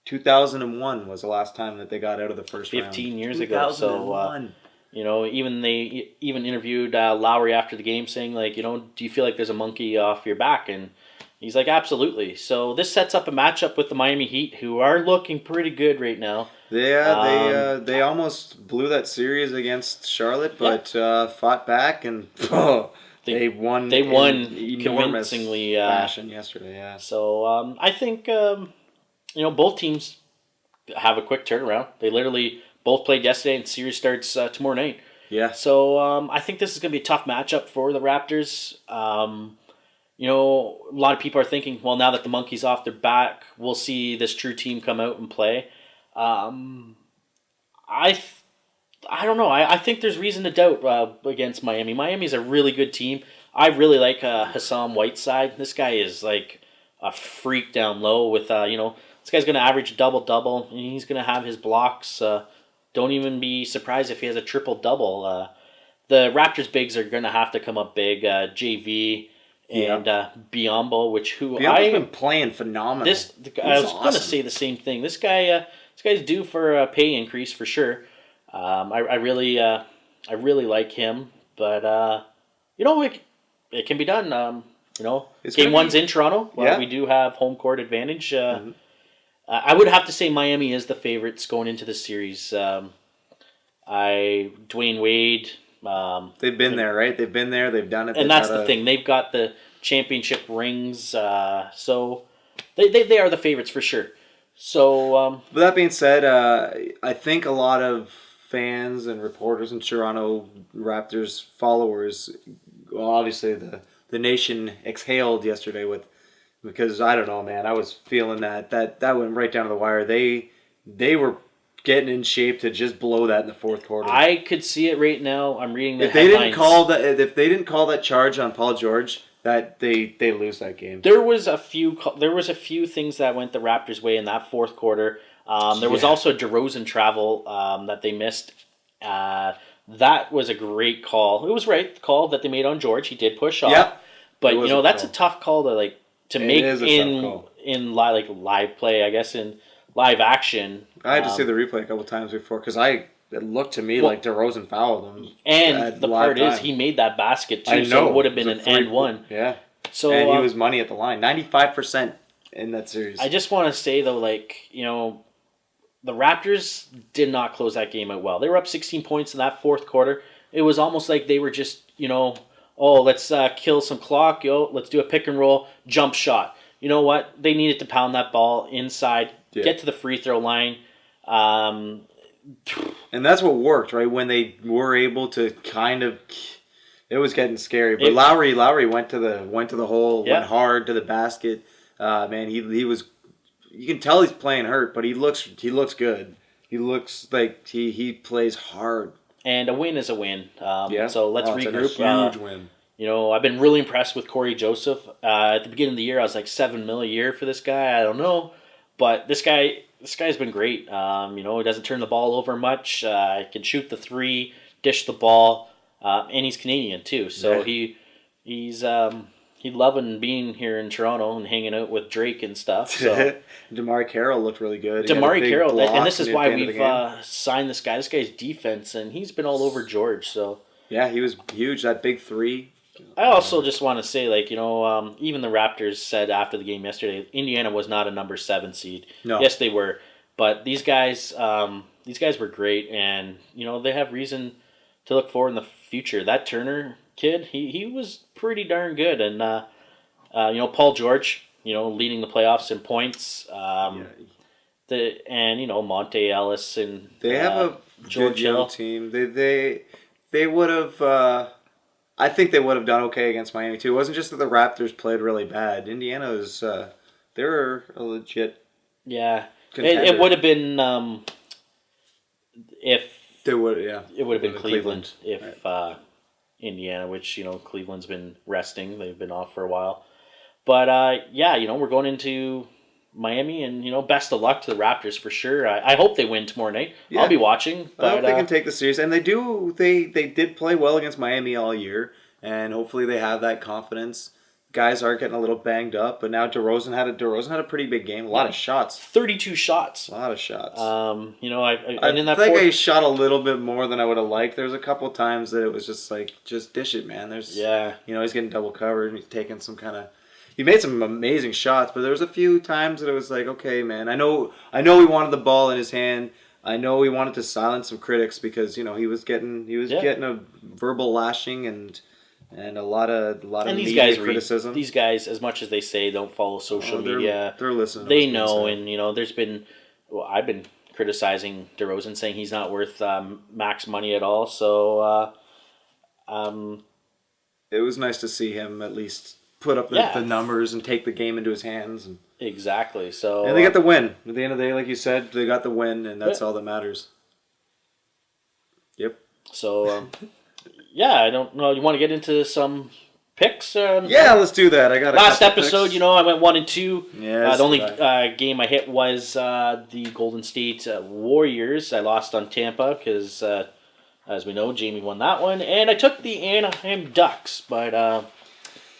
S2: 2001 was the last time that they got out of the first round.
S3: 15 years ago. So, they even interviewed Lowry after the game saying, like, do you feel like there's a monkey off your back? And he's like, absolutely. So this sets up a matchup with the Miami Heat, who are looking pretty good right now.
S2: Yeah, they almost blew that series against Charlotte, but fought back and they won.
S3: They won
S2: in
S3: convincingly
S2: fashion yesterday. Yeah.
S3: So I think both teams have a quick turnaround. They literally both played yesterday, and series starts tomorrow night.
S2: Yeah.
S3: So I think this is going to be a tough matchup for the Raptors. A lot of people are thinking, well, now that the monkey's off their back, we'll see this true team come out and play. I don't know. I think there's reason to doubt against Miami. Miami's a really good team. I really like Hassan Whiteside. This guy is like a freak down low with this guy's going to average a double and he's going to have his blocks. Don't even be surprised if he has a triple double. The Raptors bigs are going to have to come up big. JV and Biombo,
S2: Biombo's been playing phenomenal.
S3: I was going to say the same thing. This guy's due for a pay increase for sure. I really like him, but it can be done. Game one's in Toronto. We do have home court advantage. I would have to say Miami is the favorites going into the series. Dwayne Wade.
S2: They've been there, right? They've been there. They've done it.
S3: And that's the thing. They've got the championship rings, so they are the favorites for sure. So,
S2: with that being said, I think a lot of fans and reporters and Toronto Raptors followers, obviously the nation exhaled yesterday because I don't know, man. I was feeling that went right down to the wire. They were getting in shape to just blow that in the fourth quarter.
S3: I could see it right now. I'm reading the
S2: headlines. If they didn't call that charge on Paul George, that they lose that game.
S3: There was a few things that went the Raptors' way in that fourth quarter. There was also a DeRozan travel that they missed. That was a great call. It was right call that they made on George. He did push off. Yep. But that's a tough call to make in live play, I guess, in live action.
S2: I had to see the replay a couple times before because it looked to me like DeRozan fouled him.
S3: And the part is he made that basket too, so it would have been an and one.
S2: Yeah. So and he was money at the line, 95% in that series.
S3: I just want to say though, the Raptors did not close that game out well. They were up 16 points in that fourth quarter. It was almost like they were just let's kill some clock. Let's do a pick and roll jump shot. You know what? They needed to pound that ball inside, get to the free throw line.
S2: And that's what worked, right? When they were able to it was getting scary. But Lowry went to the hole, went hard to the basket. Man, he was. You can tell he's playing hurt, but he looks good. He looks like he plays hard.
S3: And a win is a win. So let's regroup.
S2: It's a huge win.
S3: I've been really impressed with Corey Joseph. At the beginning of the year, I was like $7 million a year for this guy. I don't know, but this guy's been great. He doesn't turn the ball over much. Can shoot the three, dish the ball, and he's Canadian too. So he's loving being here in Toronto and hanging out with Drake and stuff. So
S2: DeMar Carroll looked really good.
S3: DeMar Carroll, and this is why we've signed this guy. This guy's defense, and he's been all over George. So
S2: yeah, he was huge. That big three.
S3: I also just want to say, even the Raptors said after the game yesterday, Indiana was not a number 7 seed.
S2: No.
S3: Yes, they were, but these guys were great, and they have reason to look forward in the future. That Turner kid, he was pretty darn good, and Paul George, leading the playoffs in points. Monte Ellis and
S2: they have a
S3: George
S2: good young team. They would have. I think they would have done okay against Miami too. It wasn't just that the Raptors played really bad. Indiana was they're a legit.
S3: Yeah, it would have been if
S2: they would.
S3: It would have been Cleveland if Indiana, which Cleveland's been resting. They've been off for a while, but we're going into Miami, and best of luck to the Raptors for sure. I hope they win tomorrow night. Yeah. I'll be watching. But,
S2: I hope they can take the series, and they do. They did play well against Miami all year, and hopefully they have that confidence. Guys are getting a little banged up, but now DeRozan had a pretty big game. A lot of shots.
S3: 32 shots.
S2: A lot of shots.
S3: I
S2: think I shot a little bit more than I would have liked. There's a couple of times that it was just dish it, man. He's getting double covered and he's taking some kind of. He made some amazing shots, but there was a few times that it was like, okay, man, I know he wanted the ball in his hand. I know he wanted to silence some critics because he was getting a verbal lashing and a lot of media criticism.
S3: These guys, as much as they say don't follow social media,
S2: they're listening.
S3: They know, and there's been. Well, I've been criticizing DeRozan, saying he's not worth max money at all. So,
S2: it was nice to see him at least put up the numbers and take the game into his hands.
S3: Exactly. So,
S2: and they got the win. At the end of the day, like you said, they got the win, and that's all that matters. Yep.
S3: So, I don't know. You want to get into some picks?
S2: Yeah, let's do that. I got
S3: last episode.
S2: Picks.
S3: I went 1-2.
S2: Yes,
S3: the only game I hit was the Golden State Warriors. I lost on Tampa because, as we know, Jamie won that one, and I took the Anaheim Ducks. But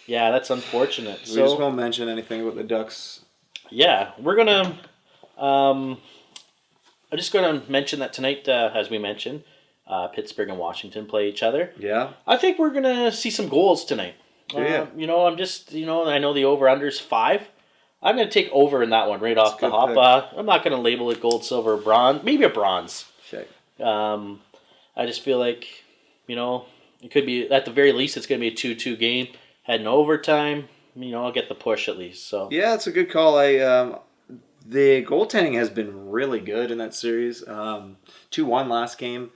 S3: yeah, that's unfortunate.
S2: We just won't mention anything about the Ducks.
S3: Yeah, we're gonna. I'm just gonna mention that tonight, as we mentioned. Pittsburgh and Washington play each other.
S2: Yeah.
S3: I think we're going to see some goals tonight.
S2: Yeah.
S3: I'm just, I know the over-under is 5. I'm going to take over in that one right off the hop. I'm not going to label it gold, silver, bronze. Maybe a bronze.
S2: Okay.
S3: I just feel like, it could be, at the very least, it's going to be a 2-2 game. Heading overtime, I'll get the push at least. So
S2: yeah, it's a good call. The goaltending has been really good in that series. 2-1 last game.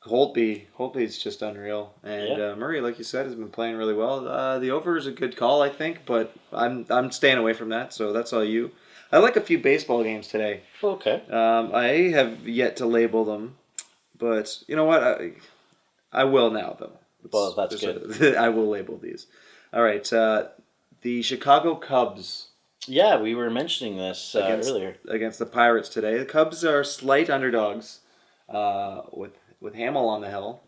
S2: Holtby's just unreal, and Murray, like you said, has been playing really well. The over is a good call, I think, but I'm staying away from that. So that's all you. I like a few baseball games today.
S3: Okay.
S2: I have yet to label them, but you know what? I will now though.
S3: Well, that's good.
S2: I will label these. All right. The Chicago Cubs.
S3: Yeah, we were mentioning this earlier
S2: against the Pirates today. The Cubs are slight underdogs. With Hamill on the hill.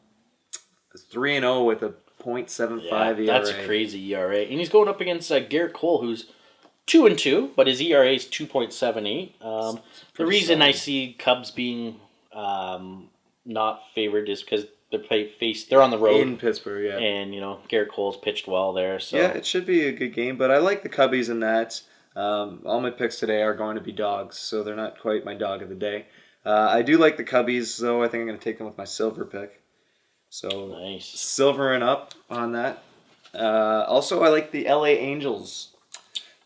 S2: It's 3-0 with a .75 ERA.
S3: That's a crazy ERA. And he's going up against Garrett Cole, who's 2-2, but his ERA is 2.78. The reason I see Cubs being not favored is because they're on the road.
S2: In Pittsburgh, yeah.
S3: And, Garrett Cole's pitched well there. So
S2: yeah, it should be a good game, but I like the Cubbies in that. All my picks today are going to be dogs, so they're not quite my dog of the day. I do like the Cubbies, though. I think I'm going to take them with my silver pick. So
S3: nice.
S2: Silver and up on that. Also, I like the LA Angels.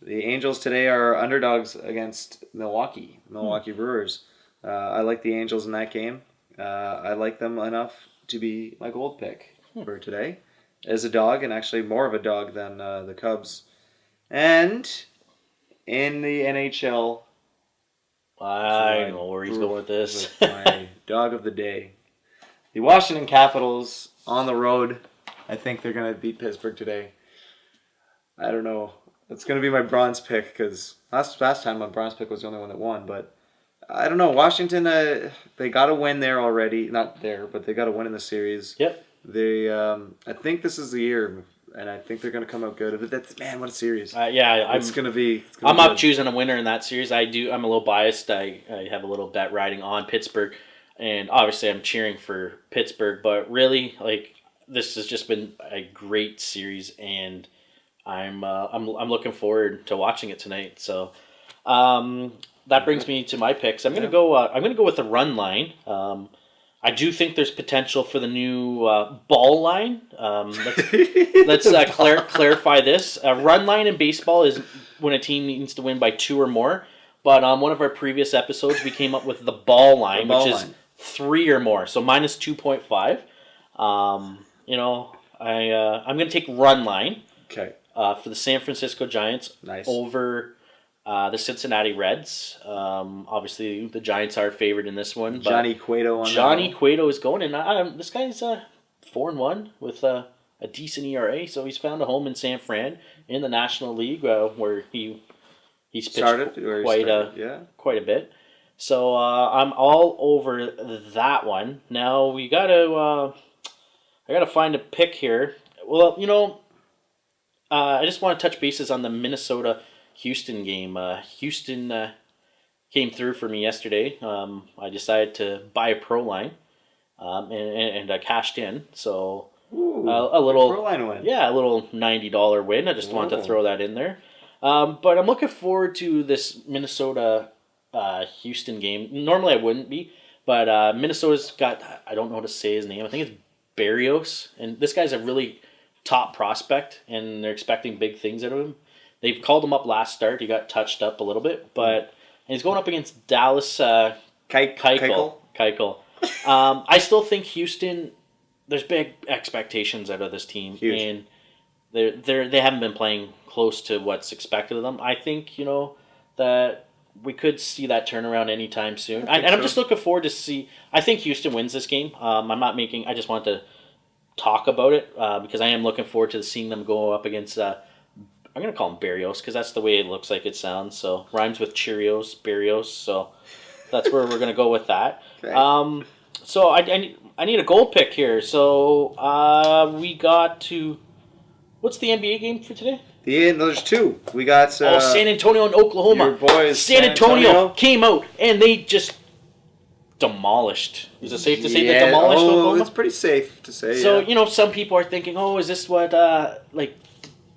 S2: The Angels today are underdogs against Milwaukee Brewers. I like the Angels in that game. I like them enough to be my gold pick for today as a dog, and actually more of a dog than the Cubs. And in the NHL...
S3: I know where he's going with this.
S2: With my dog of the day. The Washington Capitals on the road. I think they're going to beat Pittsburgh today. I don't know. It's going to be my bronze pick because last time my bronze pick was the only one that won. But I don't know. Washington, they got to win there already. Not there, but they got to win in the series.
S3: Yep.
S2: I think this is the year. And I think they're going to come out good. But man, what a series!
S3: It's
S2: going to be.
S3: I'm up choosing a winner in that series. I'm a little biased. I have a little bet riding on Pittsburgh, and obviously I'm cheering for Pittsburgh. But really, this has just been a great series, and I'm looking forward to watching it tonight. So that brings me to my picks. I'm gonna go with the run line. I do think there's potential for the new ball line. Let's clarify this. A run line in baseball is when a team needs to win by 2 or more. But on one of our previous episodes, we came up with the ball line, which is 3 or more. So minus 2.5. I'm going to take run line.
S2: Okay.
S3: For the San Francisco Giants.
S2: Nice.
S3: Over the Cincinnati Reds. Obviously, the Giants are favored in this one.
S2: Johnny Cueto
S3: is going, and this guy's 4-1 with a decent ERA. So he's found a home in San Fran in the National League, where he's pitched quite a bit. So I'm all over that one. Now I gotta find a pick here. Well, I just want to touch bases on the Minnesota-Houston game. Houston came through for me yesterday. I decided to buy a pro line, and I cashed in. So a little
S2: pro line win.
S3: Yeah, a little $90 win. I just wanted to throw that in there. But I'm looking forward to this Minnesota Houston game. Normally I wouldn't be, but Minnesota's got, I don't know how to say his name. I think it's Barrios, and this guy's a really top prospect, and they're expecting big things out of him. They've called him up last start. He got touched up a little bit, but he's going up against Dallas Keuchel. I still think Houston, there's big expectations out of this team.
S2: Huge.
S3: And they haven't been playing close to what's expected of them. I think, that we could see that turnaround anytime soon. And I'm just looking forward to see. I think Houston wins this game. I just want to talk about it because I am looking forward to seeing them go up against. I'm gonna call them Barrios because that's the way it looks like it sounds. So rhymes with Cheerios, Barrios. So that's where we're gonna go with that.
S2: Okay.
S3: So I need a gold pick here. So we got to. What's the NBA game for today?
S2: There's two. We got
S3: San Antonio and Oklahoma.
S2: Your boys,
S3: San Antonio came out and they just demolished. Is it safe to say they demolished Oklahoma?
S2: It's pretty safe to say.
S3: So
S2: yeah.
S3: Some people are thinking, oh, is this what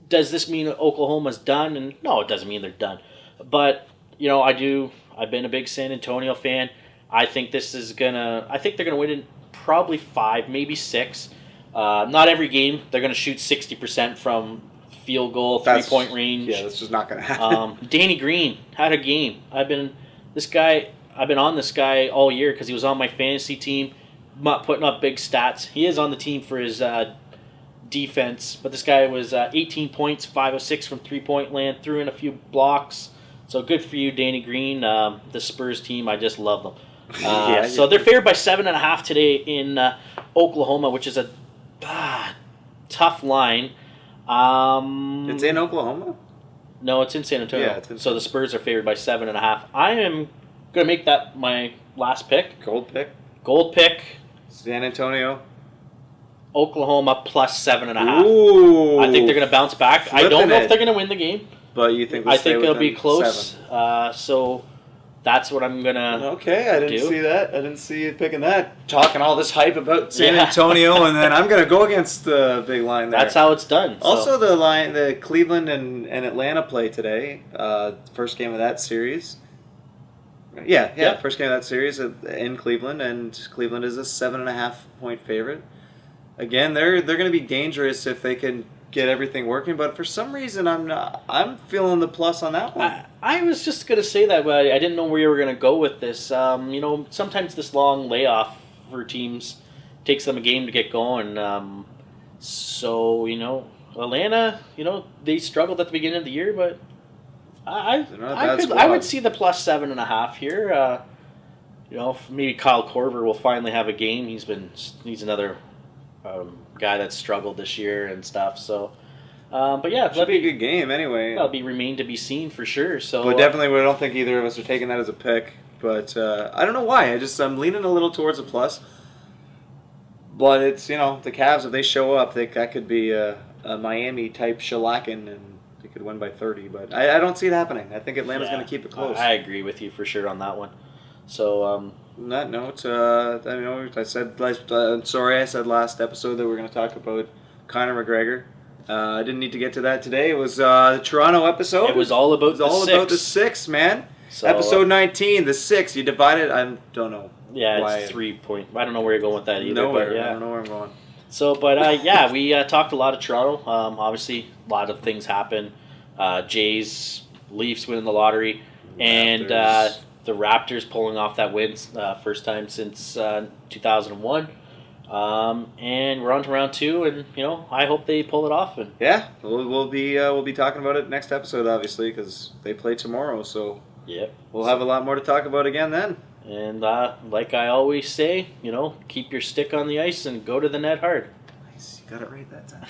S3: does this mean Oklahoma's done? And no, it doesn't mean they're done. But I've been a big San Antonio fan. I think they're gonna win in probably 5, maybe 6. Not every game. They're gonna shoot 60% from field goal, 3-point range.
S2: Yeah, that's just not gonna happen.
S3: Danny Green had a game. I've been on this guy all year because he was on my fantasy team, not putting up big stats. He is on the team for his defense, but this guy was 18 points, 5 of 6 from 3-point land, threw in a few blocks. So good for you, Danny Green. The Spurs team, I just love them. So they're favored by 7.5 today in Oklahoma, which is a tough line.
S2: It's in Oklahoma?
S3: No, it's in San Antonio.
S2: Yeah,
S3: so the Spurs are favored by 7.5. I am going to make that my last pick.
S2: Gold pick. San Antonio.
S3: Oklahoma plus 7.5.
S2: Ooh.
S3: I think they're going to bounce back. I don't know if they're going to win the game.
S2: But you think
S3: I think it'll be close. So that's what I'm going to
S2: Okay, I didn't see that. I didn't see you picking that. Talking all this hype about San Antonio, and then I'm going to go against the big line there.
S3: That's how it's done.
S2: Also, the Cleveland and Atlanta play today. First game of that series. Yeah. First game of that series in Cleveland, and Cleveland is a 7.5-point favorite. Again, they're going to be dangerous if they can get everything working, but for some reason I'm feeling the plus on that one.
S3: I was just going to say that, but I didn't know where you were going to go with this. Sometimes this long layoff for teams takes them a game to get going. Atlanta, they struggled at the beginning of the year, but I would see the plus 7.5 here. Maybe Kyle Korver will finally have a game. He's another guy that's struggled this year and stuff. So, but yeah,
S2: should be a good game anyway.
S3: That'll be remain to be seen for sure. So,
S2: but definitely, I don't think either of us are taking that as a pick. But I don't know why. I'm leaning a little towards a plus. But it's the Cavs, if they show up, that could be a Miami type shellacking, and they could win by 30. But I don't see it happening. I think Atlanta's going to keep it close.
S3: I agree with you for sure on that one. So,
S2: on that note, I said last episode that we're going to talk about Conor McGregor. I didn't need to get to that today. It was the Toronto episode.
S3: It was all about
S2: about the 6, man. So, episode 19, the 6. You divided. I don't know.
S3: Yeah, it's 3 point. I don't know where you're going with that either.
S2: Nowhere.
S3: But yeah.
S2: I don't know where I'm going.
S3: So, but we talked a lot of Toronto. Obviously, a lot of things happen. Jays, Leafs winning the lottery, and the Raptors pulling off that win, first time since 2001. And we're on to round 2, and I hope they pull it off. And
S2: yeah, we'll be talking about it next episode, obviously, because they play tomorrow. So
S3: yeah,
S2: we'll have a lot more to talk about again then.
S3: And like I always say, keep your stick on the ice and go to the net hard.
S2: Nice, you got it right that time.